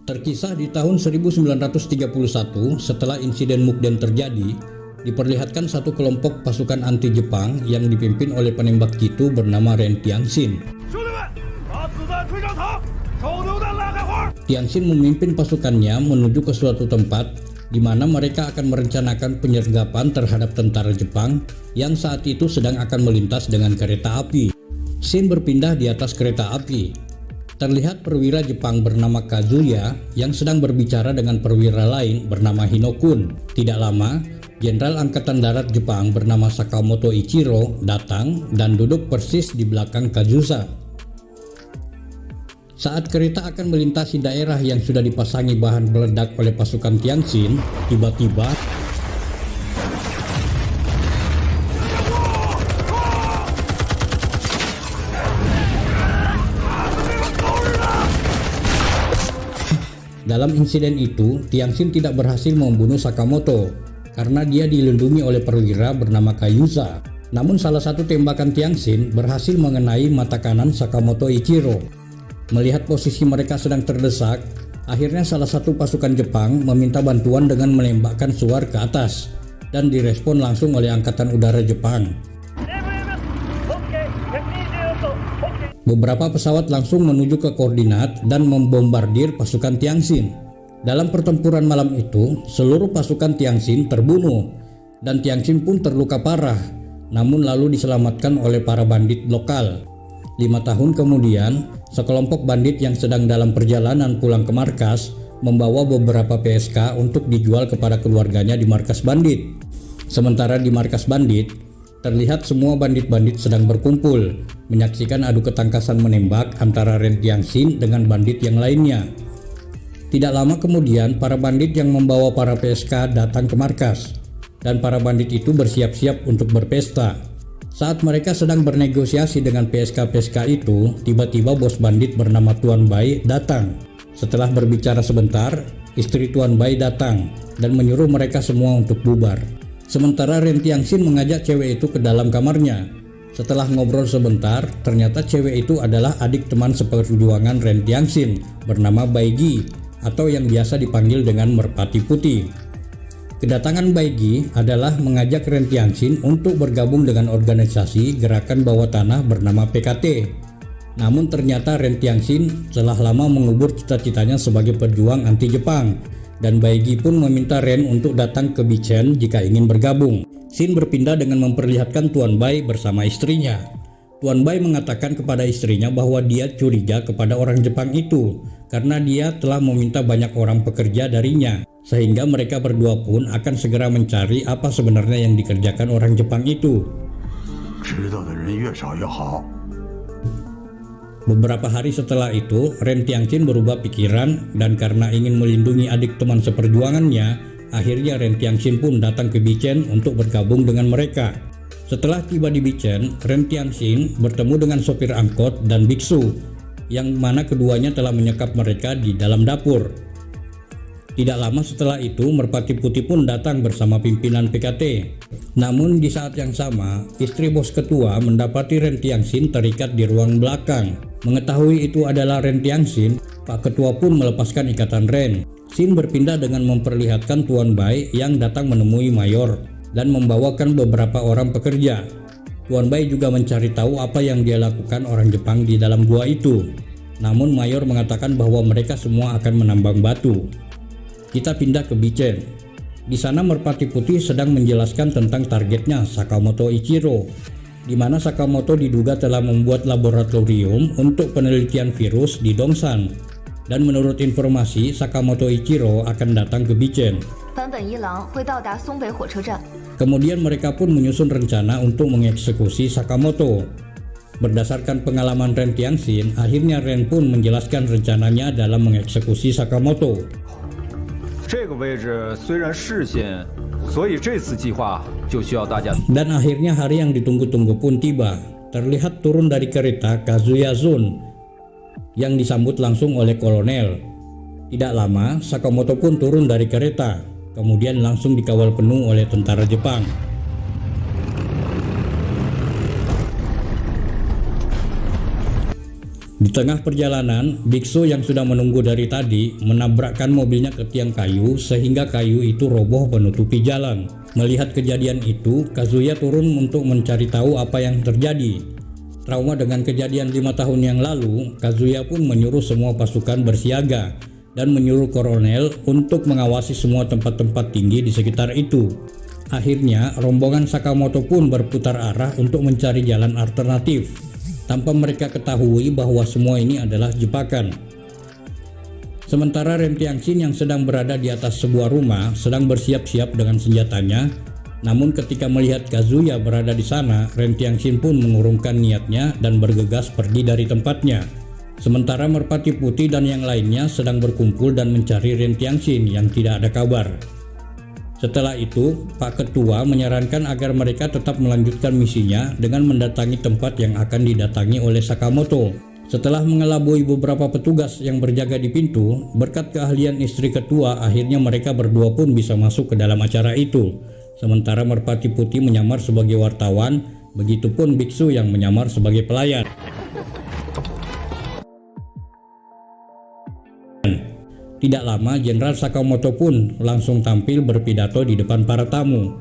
Terkisah di tahun 1931 setelah insiden Mukden terjadi, diperlihatkan satu kelompok pasukan anti Jepang yang dipimpin oleh penembak jitu bernama Ren Tianxin. Tianxin memimpin pasukannya menuju ke suatu tempat di mana mereka akan merencanakan penyergapan terhadap tentara Jepang yang saat itu sedang akan melintas dengan kereta api. Shin berpindah di atas kereta api. Terlihat perwira Jepang bernama Kazuya yang sedang berbicara dengan perwira lain bernama Hinokun. Tidak lama, Jenderal Angkatan Darat Jepang bernama Sakamoto Ichiro datang dan duduk persis di belakang Kazuya. Saat kereta akan melintasi daerah yang sudah dipasangi bahan peledak oleh pasukan Tianxin, tiba-tiba dalam insiden itu, Tianxin tidak berhasil membunuh Sakamoto karena dia dilindungi oleh perwira bernama Kazuya. Namun salah satu tembakan Tianxin berhasil mengenai mata kanan Sakamoto Ichiro. Melihat posisi mereka sedang terdesak, akhirnya salah satu pasukan Jepang meminta bantuan dengan menembakkan suar ke atas dan direspon langsung oleh Angkatan Udara Jepang. Beberapa pesawat langsung menuju ke koordinat dan membombardir pasukan Tianxin. Dalam pertempuran malam itu, seluruh pasukan Tianxin terbunuh dan Tianxin pun terluka parah, namun lalu diselamatkan oleh para bandit lokal. 5 tahun kemudian, sekelompok bandit yang sedang dalam perjalanan pulang ke markas membawa beberapa PSK untuk dijual kepada keluarganya di markas bandit. Sementara di markas bandit, terlihat semua bandit-bandit sedang berkumpul, menyaksikan adu ketangkasan menembak antara Ren Tianxin dengan bandit yang lainnya. Tidak lama kemudian, para bandit yang membawa para PSK datang ke markas, dan para bandit itu bersiap-siap untuk berpesta. Saat mereka sedang bernegosiasi dengan PSK-PSK itu, tiba-tiba bos bandit bernama Tuan Bai datang. Setelah berbicara sebentar, istri Tuan Bai datang dan menyuruh mereka semua untuk bubar. Sementara Ren Tianxin mengajak cewek itu ke dalam kamarnya. Setelah ngobrol sebentar, ternyata cewek itu adalah adik teman seperjuangan Ren Tianxin bernama Baigi atau yang biasa dipanggil dengan Merpati Putih. Kedatangan Baigi adalah mengajak Ren Tianxin untuk bergabung dengan organisasi gerakan bawah tanah bernama PKT. Namun ternyata Ren Tianxin telah lama mengubur cita-citanya sebagai pejuang anti Jepang. Dan Baigi pun meminta Ren untuk datang ke Bichen jika ingin bergabung. Shin berpindah dengan memperlihatkan Tuan Bai bersama istrinya. Tuan Bai mengatakan kepada istrinya bahwa dia curiga kepada orang Jepang itu karena dia telah meminta banyak orang pekerja darinya, sehingga mereka berdua pun akan segera mencari apa sebenarnya yang dikerjakan orang Jepang itu. Beberapa hari setelah itu, Ren Tianxin berubah pikiran dan karena ingin melindungi adik teman seperjuangannya, akhirnya Ren Tianxin pun datang ke Bichen untuk bergabung dengan mereka. Setelah tiba di Bichen, Ren Tianxin bertemu dengan sopir angkot dan biksu, yang mana keduanya telah menyekap mereka di dalam dapur. Tidak lama setelah itu, Merpati Putih pun datang bersama pimpinan PKT. Namun di saat yang sama, istri bos ketua mendapati Ren Tianxin terikat di ruang belakang. Mengetahui itu adalah Ren Tianxin, Pak Ketua pun melepaskan ikatan Ren. Shin berpindah dengan memperlihatkan Tuan Bai yang datang menemui Mayor dan membawakan beberapa orang pekerja. Tuan Bai juga mencari tahu apa yang dia lakukan orang Jepang di dalam gua itu. Namun Mayor mengatakan bahwa mereka semua akan menambang batu. Kita pindah ke Bichen. Di sana Merpati Putih sedang menjelaskan tentang targetnya Sakamoto Ichiro, di mana Sakamoto diduga telah membuat laboratorium untuk penelitian virus di Dongsan. Dan menurut informasi, Sakamoto Ichiro akan datang ke Bichen. Kemudian mereka pun menyusun rencana untuk mengeksekusi Sakamoto. Berdasarkan pengalaman Ren Tianxin, akhirnya Ren pun menjelaskan rencananya dalam mengeksekusi Sakamoto. Dan akhirnya hari yang ditunggu-tunggu pun tiba. Terlihat turun dari kereta Kazuya Zun yang disambut langsung oleh kolonel. Tidak lama, Sakamoto pun turun dari kereta, kemudian langsung dikawal penuh oleh tentara Jepang. tengah perjalanan, biksu yang sudah menunggu dari tadi menabrakkan mobilnya ke tiang kayu sehingga kayu itu roboh menutupi jalan. Melihat kejadian itu, Kazuya turun untuk mencari tahu apa yang terjadi. Trauma dengan kejadian 5 tahun yang lalu, Kazuya pun menyuruh semua pasukan bersiaga dan menyuruh kolonel untuk mengawasi semua tempat-tempat tinggi di sekitar itu. Akhirnya, rombongan Sakamoto pun berputar arah untuk mencari jalan alternatif, tanpa mereka ketahui bahwa semua ini adalah jebakan. Sementara Ren Tianxin yang sedang berada di atas sebuah rumah sedang bersiap-siap dengan senjatanya. Namun ketika melihat Kazuya berada di sana, Ren Tianxin pun mengurungkan niatnya dan bergegas pergi dari tempatnya. Sementara Merpati Putih dan yang lainnya sedang berkumpul dan mencari Ren Tianxin yang tidak ada kabar. Setelah itu, Pak Ketua menyarankan agar mereka tetap melanjutkan misinya dengan mendatangi tempat yang akan didatangi oleh Sakamoto. Setelah mengelabui beberapa petugas yang berjaga di pintu, berkat keahlian istri ketua, akhirnya mereka berdua pun bisa masuk ke dalam acara itu. Sementara Merpati Putih menyamar sebagai wartawan, begitupun biksu yang menyamar sebagai pelayan. Tidak lama, Jenderal Sakamoto pun langsung tampil berpidato di depan para tamu.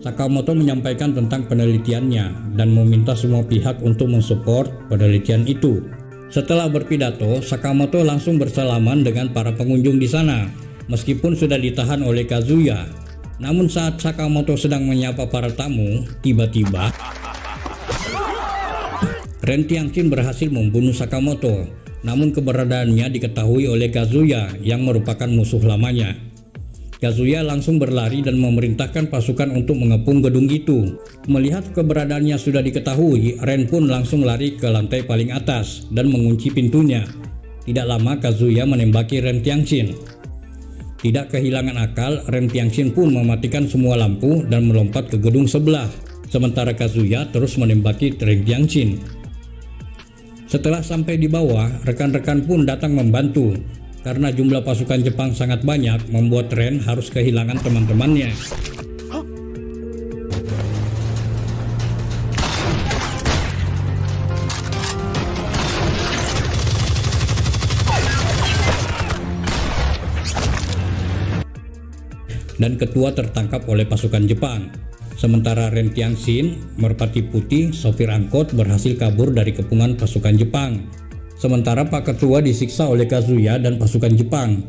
Sakamoto menyampaikan tentang penelitiannya dan meminta semua pihak untuk mensupport penelitian itu. Setelah berpidato, Sakamoto langsung bersalaman dengan para pengunjung di sana, meskipun sudah ditahan oleh Kazuya. Namun saat Sakamoto sedang menyapa para tamu, tiba-tiba Ren Tianxin berhasil membunuh Sakamoto. Namun keberadaannya diketahui oleh Kazuya yang merupakan musuh lamanya. Kazuya langsung berlari dan memerintahkan pasukan untuk mengepung gedung itu. Melihat keberadaannya sudah diketahui, Ren pun langsung lari ke lantai paling atas dan mengunci pintunya. Tidak lama Kazuya menembaki Ren Tianxin. Tidak kehilangan akal, Ren Tianxin pun mematikan semua lampu dan melompat ke gedung sebelah. Sementara Kazuya terus menembaki Ren Tianxin. Setelah sampai di bawah, rekan-rekan pun datang membantu. Karena jumlah pasukan Jepang sangat banyak, membuat Ren harus kehilangan teman-temannya. Dan ketua tertangkap oleh pasukan Jepang. Sementara Ren Tianxin, Merpati Putih, sopir angkot berhasil kabur dari kepungan pasukan Jepang. Sementara Pak Ketua disiksa oleh Kazuya dan pasukan Jepang.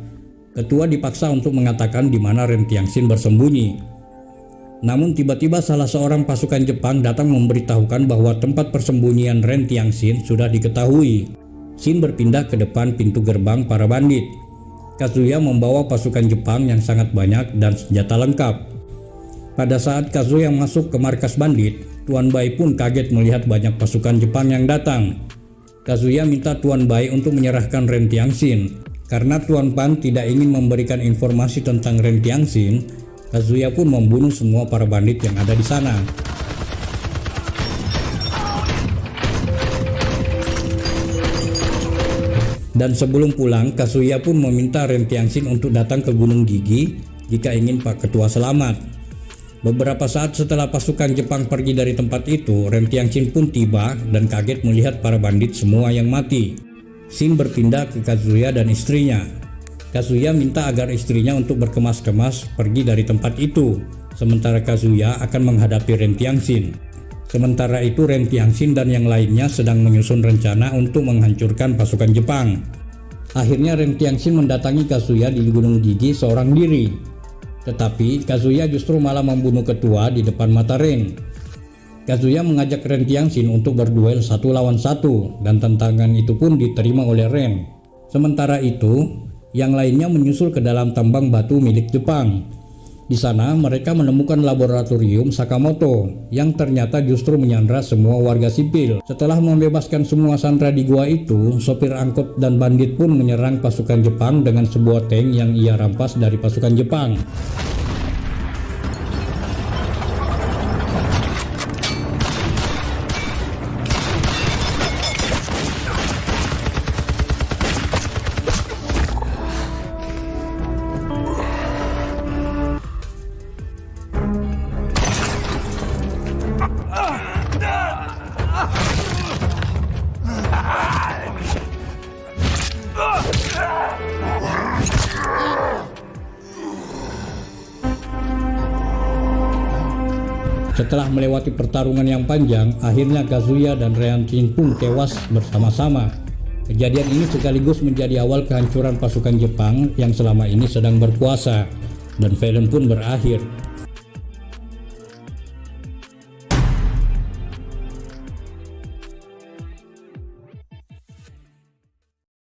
Ketua dipaksa untuk mengatakan di mana Ren Tianxin bersembunyi. Namun tiba-tiba salah seorang pasukan Jepang datang memberitahukan bahwa tempat persembunyian Ren Tianxin sudah diketahui. Shin berpindah ke depan pintu gerbang para bandit. Kazuya membawa pasukan Jepang yang sangat banyak dan senjata lengkap. Pada saat Kazuya masuk ke markas bandit, Tuan Bai pun kaget melihat banyak pasukan Jepang yang datang. Kazuya minta Tuan Bai untuk menyerahkan Ren Tianxin. Karena Tuan Pan tidak ingin memberikan informasi tentang Ren Tianxin, Kazuya pun membunuh semua para bandit yang ada di sana. Dan sebelum pulang, Kazuya pun meminta Ren Tianxin untuk datang ke Gunung Gigi jika ingin Pak Ketua selamat. Beberapa saat setelah pasukan Jepang pergi dari tempat itu, Ren Tianxin pun tiba dan kaget melihat para bandit semua yang mati. Shin berpindah ke Kazuya dan istrinya. Kazuya minta agar istrinya untuk berkemas-kemas pergi dari tempat itu, sementara Kazuya akan menghadapi Ren Tianxin. Sementara itu Ren Tianxin dan yang lainnya sedang menyusun rencana untuk menghancurkan pasukan Jepang. Akhirnya Ren Tianxin mendatangi Kazuya di Gunung Gigi seorang diri. Tetapi Kazuya justru malah membunuh ketua di depan mata Ren. Kazuya mengajak Ren Tianxin untuk berduel 1 lawan 1 dan tantangan itu pun diterima oleh Ren. Sementara itu, yang lainnya menyusul ke dalam tambang batu milik Jepang. Di sana mereka menemukan laboratorium Sakamoto yang ternyata justru menyandra semua warga sipil. Setelah membebaskan semua sandera di gua itu, sopir angkot dan bandit pun menyerang pasukan Jepang dengan sebuah tank yang ia rampas dari pasukan Jepang. Setelah melewati pertarungan yang panjang, akhirnya Kazuya dan Ryanshin pun tewas bersama-sama. Kejadian ini sekaligus menjadi awal kehancuran pasukan Jepang yang selama ini sedang berkuasa, dan film pun berakhir.